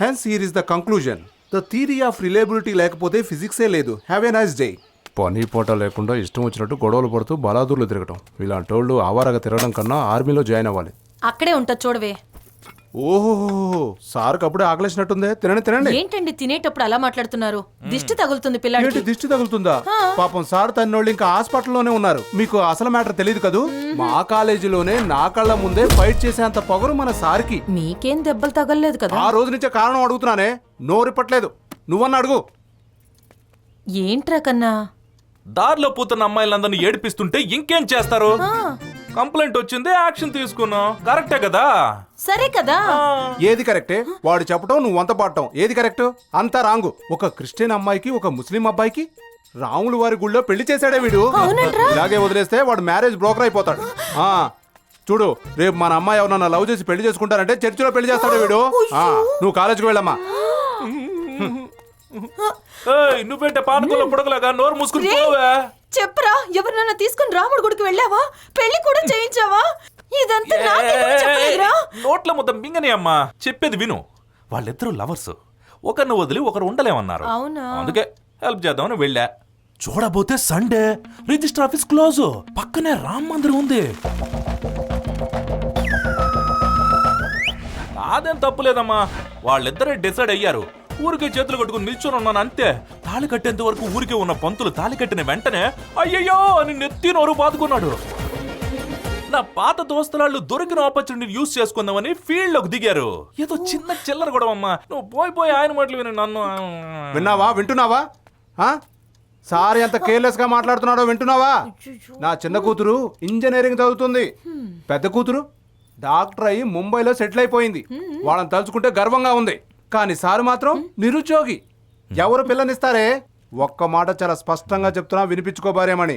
Hence here is the conclusion. The theory of reliability లేకపోతే ఫిజిక్సే లేదు. Have a nice day. పని పూట లేకుండా ఇష్టం వచ్చినట్టు గొడవలు పడుతూ బలాదూర్లు తిరగటం, ఇలాంటి వాళ్ళు ఆవారగా తిరగడం కన్నా ఆర్మీలో జాయిన్ అవ్వాలి. అక్కడే ఉంటా చూడవే. ఓహో, సార్కి అప్పుడే ఆకలేసినట్టుందే. తినండి తినండి. ఏంటండి తినేటప్పుడు అలా మాట్లాడుతున్నారు? దిష్టి తగులుతుంది పిల్లడికి. ఏంటి దిష్టి తగులుతుందా? పాపం సార్ తన్నోళ్ళు ఇంకా హాస్పిటల్లోనే ఉన్నారు. మీకు అసలు మ్యాటర్ తెలియదు కదూ. మా కాలేజీలోనే నా కళ్ళ ముందే ఫైట్ చేసేంత పొగరు మన సార్కి. మీకేం దెబ్బలు తగలలేదు కదా? ఆ రోజు నుంచే కారణం అడుగుతున్నానే, నోరిపట్లేదు. నువ్వన్న అడుగు. ఏంట్రా కన్నా? దారిలో పోతున్న అమ్మాయిలందరినీ ఏడిపిస్తుంటే ఇంకేం చేస్తారు? కంప్లైంట్ వచ్చింది, యాక్షన్ తీసుకున్నాం. కరెక్టే కదా? సరే కదా. ఏది కరెక్టే? వాడు చెప్పటం, నువ్వు వంత పాడటం. ఏది కరెక్ట్? అంతా రాంగు. ఒక క్రిస్టియన్ అమ్మాయికి ఒక ముస్లిం అబ్బాయికి రాములు వారి గుళ్ళో పెళ్లి చేశాడే వీడు. ఇలాగే వదిలేస్తే వాడు మ్యారేజ్ బ్రోకర్ అయిపోతాడు. చూడు, రేపు మన అమ్మాయి ఎవరన్నా లవ్ చేసి పెళ్లి చేసుకుంటారంటే చర్చిలో పెళ్లి చేస్తాడు వీడు. నువ్వు కాలేజీకి వెళ్ళమ్మా. నువ్వేంటే పానకంలో పుడకలాగా నోరు మూసుకుని పోవే. చెప్పరా, ఎవరినైనా తీసుకుని రాముడి గుడికి వెళ్ళావా? పెళ్లి కూడా చేయించావా? ఇదంతా నాకెప్పుడు చెప్పలేదురా? నోట్ల ముద్ద మింగని అమ్మా. చెప్పేది విను. వాళ్ళిద్దరూ లవర్స్, ఒకరిని వదిలి ఒకరు ఉండలేమన్నారు. అవునా? అందుకే హెల్ప్ చేద్దామని వెళ్ళా. చూడబోతే సండే రిజిస్టర్ ఆఫీస్ క్లోజ్, పక్కనే రామ్ మందిరం ఉంది. అదేం తప్పులేదమ్మా, వాళ్ళిద్దరే డిసైడ్ అయ్యారు. ఊరికే చేతులు కట్టుకుని నిల్చొని ఉన్నాను అంతే. తాళి కట్టేంత వరకు ఊరికే ఉన్న పంతులు తాళి కట్టిన వెంటనే అయ్యయ్యో అని నెత్తి నోరు బాదుకున్నాడు. నా పాత దోస్తులాళ్ళు దొరికిన ఆపర్చునిటీ యూజ్ చేసుకుందామని ఫీల్డ్ లోకి దిగారు. ఏదో చిన్న చిల్లర కూడా అమ్మా. నువ్వు పోయి ఆయన మాటలు విని నన్ను విన్నావా? వింటున్నావా? సార్ ఎంత కేర్లెస్ గా మాట్లాడుతున్నాడో వింటున్నావా? నా చిన్న కూతురు ఇంజనీరింగ్ చదువుతుంది, పెద్ద కూతురు డాక్టర్ అయి ముంబైలో సెటిల్ అయిపోయింది. వాళ్ళని తలుచుకుంటే గర్వంగా ఉంది. కానీ సారు మాత్రం నిరుద్యోగి. ఎవరు పిల్లనిస్తారే? ఒక్క మాట చాలా స్పష్టంగా చెప్తున్నా, వినిపించుకోబారేమని.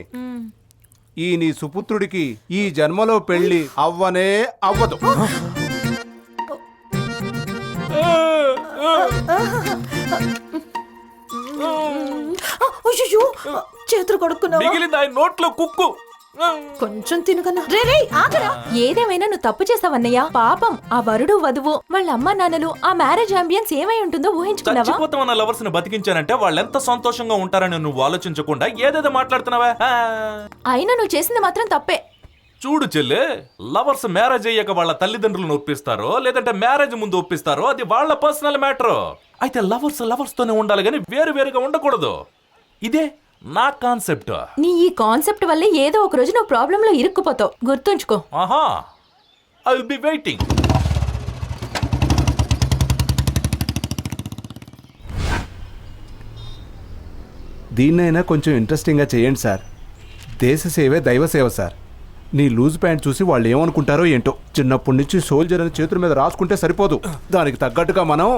ఈ నీ సుపుత్రుడికి ఈ జన్మలో పెళ్లి అవ్వనే అవ్వదు. చేతులు కొడుకున్నావా? మిగిలింది ఆయన నోట్లో కుక్కు. కొంచెం తినుకన్నా. రే ఆగరా. ఏదేమైనా నువ్వు తప్పు చేసావన్నయ్య. పాపం ఆ వరుడు వధువు వాళ్ళ అమ్మా నాన్నలు, ఆ మ్యారేజ్ అంబియన్స్ ఏమై ఉంటుందో ఊహించుకున్నావా? చచ్చిపోతామన్న లవర్స్ ని బతికించానంటే వాళ్ళు ఎంత సంతోషంగా ఉంటారని నువ్వు ఆలోచించకుండా ఏదేదో మాట్లాడుతున్నావా? అయినా నువ్వు చేసింది మాత్రం తప్పే. చూడు చెల్లె, లవర్స్ మ్యారేజ్ అయ్యాక వాళ్ళ తల్లిదండ్రులను ఒప్పిస్తారో లేదంటే మ్యారేజ్ ముందు ఒప్పిస్తారో అది వాళ్ళ పర్సనల్ మ్యాటర్. అయితే లవర్స్ తోనే ఉండాలి గానీ వేరువేరుగా ఉండకూడదు. ఇదే నా కాన్సెప్ట్. నీ ఈ కాన్సెప్ట్ వల్లే ఏదో ఒక రోజు నువ్వు ప్రాబ్లం లో ఇరుక్కుపోతావు, గుర్తుంచుకో. ఆహా, ఐ విల్ బి వెయిటింగ్. దీన్నైనా కొంచెం ఇంట్రెస్టింగ్గా చేయండి సార్. దేశ సేవే దైవ సేవ సార్. నీ లూజ్ ప్యాంట్ చూసి వాళ్ళు ఏమనుకుంటారో ఏంటో. చిన్నప్పటి నుంచి సోల్జర్ అని చేతుల మీద రాసుకుంటే సరిపోదు, దానికి తగ్గట్టుగా మనం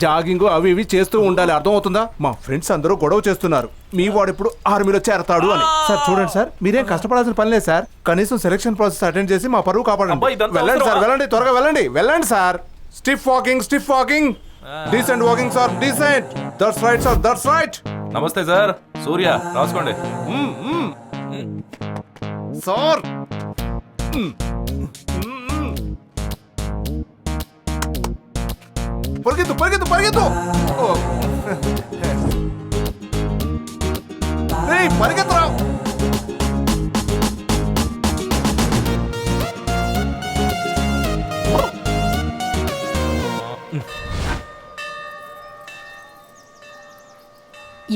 జాగింగ్ అవి ఇవి చేస్తూ ఉండాలి. అర్థమవుతుందా? మా ఫ్రెండ్స్ అందరూ గొడవ చేస్తున్నారు, మీ వాడు ఇప్పుడు ఆర్మీలో చేరతాడు అని. సార్ చూడండి సార్, మీరేం కష్టపడాల్సిన పని లేదు సార్. కనీసం సెలక్షన్ ప్రాసెస్ అటెండ్ చేసి మా పరువు కాపాడండి. వెళ్ళండి సార్, వెళ్ళండి, త్వరగా వెళ్ళండి. వెళ్ళండి sir. Stiff walking, decent walking sir, decent. That's right sir, that's right. నమస్తే సార్. సూర్య రాసుకోండి. సార్ పరిగెత్తు. పరిగెత్తరా.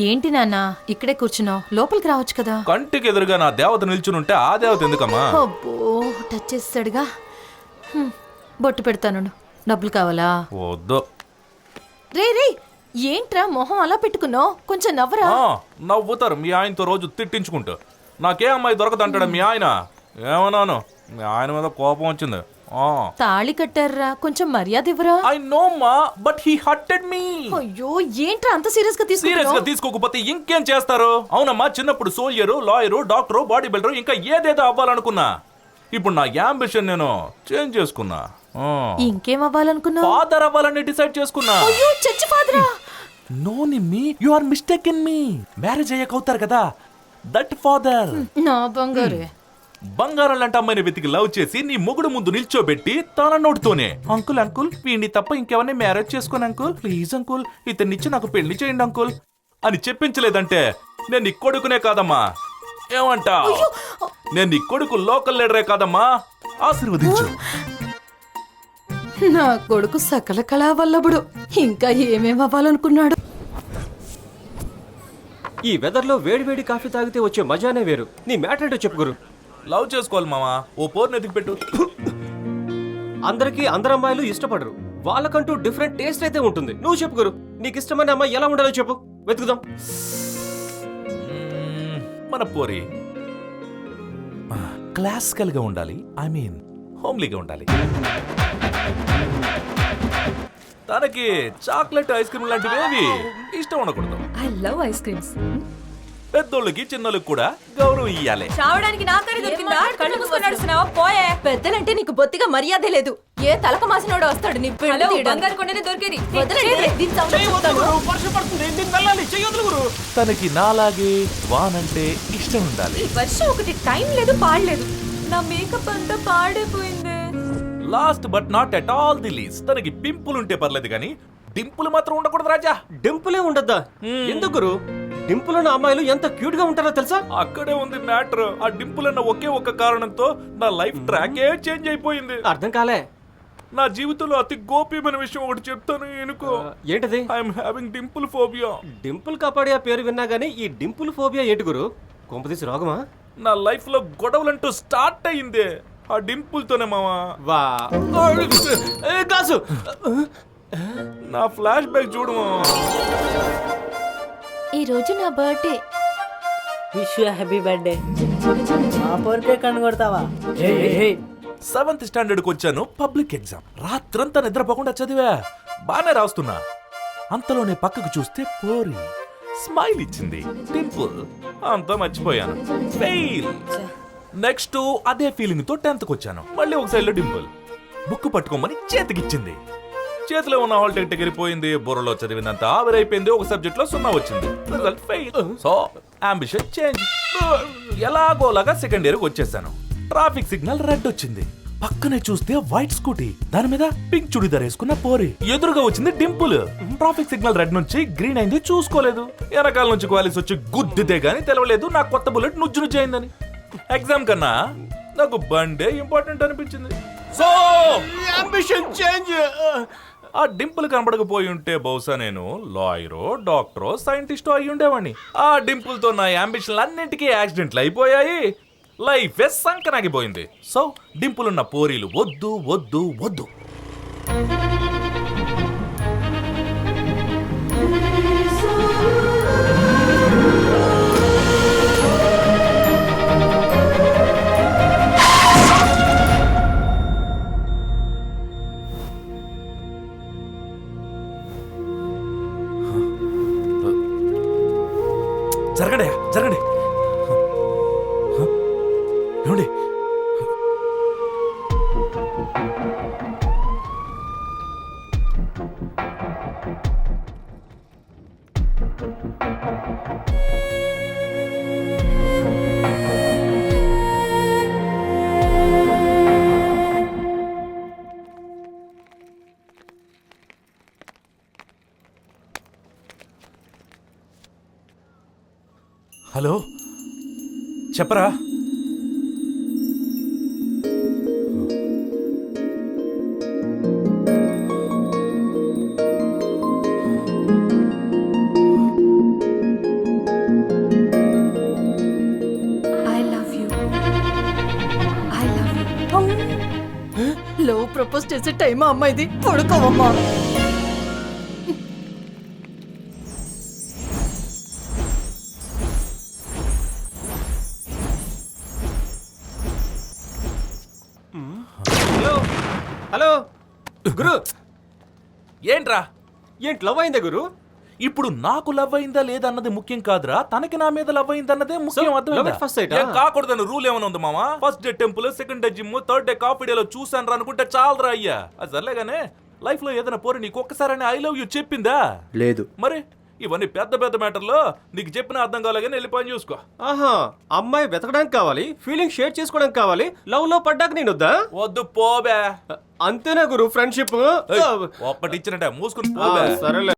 ఏంటి నాన్న ఇక్కడే కూర్చున్నావు? లోపలికి రావచ్చు కదా. కంటికి ఎదురుగా నా దేవత నిల్చునుంటే ఆ దేవత ఎందుకమ్మా? అబ్బో, టచ్ చేస్తాడుగా. బొట్టు పెడతాను. డబ్బులు కావాలా? వద్దు. రే ఏంట్రా మొహం అలా పెట్టుకున్నావు? కొంచెం నవ్వరా. నవ్వుతారు మీ ఆయనతో రోజు తిట్టించుకుంటూ. నాకే అమ్మాయి దొరకదంటాడా మీ ఆయన? ఏమన్నాను, మీ ఆయన మీద కోపం వచ్చింది. తాళి కట్టారా, కొంచెం మర్యాద ఇవ్వరా. ఐ నో మా, బట్ హీ హర్టెడ్ మీ. అయ్యో, ఏంట్రా అంత సీరియస్ గా తీసుకోకపోతే ఇంకేం చేస్తారు? అవునమ్మా, చిన్నప్పుడు soldier, lawyer, doctor, body builder ఇంకా ఏదేదో అవ్వాలనుకున్నా. ఇప్పుడు నా యాంబిషన్ నేను చేంజ్ చేసుకున్నా. ఇంకేం అవ్వాలనుకున్నా? ఫాదర్ అవ్వాలని డిసైడ్ చేసుకున్నా. అయ్యో, చచ్చి ఫాదరా? No Nimmi, you are mistake in me. Marriage అయ్యాక అవుతారు కదా, దట్ ఫాదర్. నా బంగారు. బంగారం లాంటి అమ్మాయిని వెతికి లవ్ చేసి నీ మొగుడు ముందు నిల్చోబెట్టి తన నోటితోనే అంకుల్ అంకుల్ వీడిని తప్ప ఇంకెవరిని మ్యారేజ్ చేసుకోను అంకుల్ ప్లీజ్ అంకుల్ ఇతన్నిచ్చి నాకు పెళ్లి చేయండి అంకుల్ అని చెప్పించలేదంటే నేను నీ కొడుకునే కాదమ్మా. ఏమంటా? నేను నీ కొడుకు లోకల్ లీడరే కాదమ్మా. ఆశీర్వదించు. నా కొడుకు సకల కళావల్లభుడు. ఇంకా ఏమేం అవ్వాలనుకున్నాడు? ఈ వెదర్లో వేడివేడి కాఫీ తాగితే వచ్చే మజానే వేరు. నీ మ్యాటర్ ఏంటో చెప్పు గురు. లవ్ చేసుకోవాలి మామా. ఓ పోర్ని ఎతికి పెట్టు. అందరికీ అందరు అమ్మాయిలు ఇష్టపడరు. వాళ్ళకంటూ డిఫరెంట్ టేస్ట్ అయితే ఉంటుంది. నువ్వు చెప్పు గురు, నీకు ఇష్టమైన అమ్మాయి ఎలా ఉండాలో చెప్పు, వెతుకుదాం. మన పోరి క్లాసికల్ గా ఉండాలి. ఐ మీన్ హోమ్లీగా ఉండాలి. తనకి చాక్లెట్ ఐస్ క్రీమ్ లాంటివి ఏవి ఇష్టం ఉండకూడదు. I love ice creams. పెద్దోళ్ళకి చిన్నోళ్ళకి కూడా గౌరవం ఇయ్యాలి. చావడానికి నాకరి దొరికిందా? కళ్ళు మూసుకొని నడుస్తున్నావా? పోయే. పెద్దలంటే నీకు బొత్తిగా మర్యాదే లేదు. ఏ తలక మాసినోడు వస్తాడు నీ పెళ్లి బంగారు కొండనే దొరికేది. వదలండి, దీని సౌండ్ చెప్తాను. తనకి నాలాగే వానంటే ఇష్టం ఉండాలి. ఈ వర్షం ఒకటి టైం లేదు పాడలేదు. నా మేకప్ అంతా పాడైపోయింది. Last but not at all the least, తనకి పింపుల్ ఉంటే పర్లేదు కానీ డింపుల్ మాత్రం ఉండకూడదు రాజా. డింపులే ఉండద్దా? ఎందుకు గురు? డింపుల్ ఉన్న అమ్మాయిలు ఎంత క్యూట్ గా ఉంటారో తెలుసా? అక్కడే ఉంది మ్యాటర్. ఆ డింపుల్ అన్న ఒకే ఒక్క కారణంతో నా లైఫ్ ట్రాకే చేంజ్ అయిపోయింది. అర్థం కాలే. నా జీవితంలో అతి గోప్యమైన విషయం ఒకటి చెప్తాను ఎనుకో. ఏంటది? I'm having dimple phobia. Dimple Kapadia పేరు విన్నా గానీ ఈ డింపుల్ ఫోబియా ఏంటి గురు? కొంపదీసి రోగమా? నా లైఫ్ లో గొడవలంటూ స్టార్ట్ అయిందే ఆ డింపుల్ తోనే మావా. వా గాసు, నా ఫ్లాష్ బ్యాక్ చూడు మావా. ఈ రోజు నా birthday. Wish you happy birthday. మా పోరికే కనుగొడతావా? 7th స్టాండర్డ్ కి వచ్చాను. పబ్లిక్ ఎగ్జామ్ రాత్రంతా నిద్రపోకుండా చదివా. బానే రాస్తున్నా. అంతలోనే పక్కకు చూస్తే పోరి స్మైల్ ఇచ్చింది. డింపుల్ అంతా మర్చిపోయాను. ఫెయిల్. నెక్స్ట్ అదే ఫీలింగ్ తో 10th కి వచ్చాను. మళ్ళీ ఒక సైడ్ లో డింపుల్ బుక్ పట్టుకోమని చేతికిచ్చింది. చేతిలో ఉన్న హాల్ టికెట్ ఎగిరిపోయింది. బుర్రలో చదివినంత ఆవిరైపోయింది. ఒక సబ్జెక్ట్ లో 0 వచ్చింది. Result fail. So ambition change. ఎలాగోలాగా సెకండ్ ఇయర్ కి వచ్చేసాను. ట్రాఫిక్ సిగ్నల్ రెడ్ వచ్చింది. పక్కనే చూస్తే వైట్ స్కూటీ, దాని మీద పింక్ చుడిదార్ వేసుకున్న పోరి. ఎదురుగా వచ్చింది డింపుల్. ట్రాఫిక్ సిగ్నల్ రెడ్ నుంచి గ్రీన్ అయింది చూసుకోలేదు. వెనకాల నుంచి క్వాలిస్ వచ్చి గుద్దితే గానీ తెలవలేదు నా కొత్త బుల్లెట్ నుజ్జు నుజ్జు అయిందని. ఎగ్జామ్ కన్నా నాకు బండే ఇంపార్టెంట్ అనిపించింది. So ambition change. ఆ డింపుల్ కనబడకపోయి ఉంటే బహుశా నేను లాయరో డాక్టరో సైంటిస్టో అయి ఉండేవాడిని. ఆ డింపుల్ తో నా అంబిషన్లు అన్నింటికీ యాక్సిడెంట్లు అయిపోయాయి. లైఫ్ సంకనాగిపోయింది. సో డింపుల్ ఉన్న పోరీలు వద్దు వద్దు వద్దు. జరగండి జరగండి. ఏమండి? హలో చెప్పరా. లవ్ ప్రపోజ్ చేసే టైమా అమ్మా ఇది? పడుకోవమ్మా. హలో హలో గురు, ఏంట్రా? ఏంటి లవ్ అయిందా గురు? ఇప్పుడు నాకు లవ్ అయిందా లేదా అన్నది ముఖ్యం కాదురా, తనకి నా మీద లవ్ అయిందన్నదే ముఖ్యం. So, అర్థమైందా? love at first sight ఆ? ఏం కాకూడదని రూల్ ఏమైనా ఉంది మామా? First day temple, second day gym, third day coffee డేలో చూసాను రా అనుకుంటే చాలరా అయ్యా. అది సర్లేగానే లైఫ్ లో ఏదైనా పోరి నీకు ఒక్కసారి ఐ లవ్ యూ చెప్పిందా? లేదు. మరి ఇవన్నీ పెద్ద పెద్ద మ్యాటర్లో నీకు చెప్పిన అర్థం కాలేగానే వెళ్ళి పని చూసుకో. ఆహా, అమ్మాయి వెతకడానికి కావాలి, ఫీలింగ్ షేర్ చేసుకోవడానికి కావాలి, లవ్ లో పడ్డాక నేను వద్దా? వద్దు పోబే. అంతేనా గురు ఫ్రెండ్షిప్? ఒక్కటి ఇచ్చినట్టే మూసుకుని పోబే. సరేలే.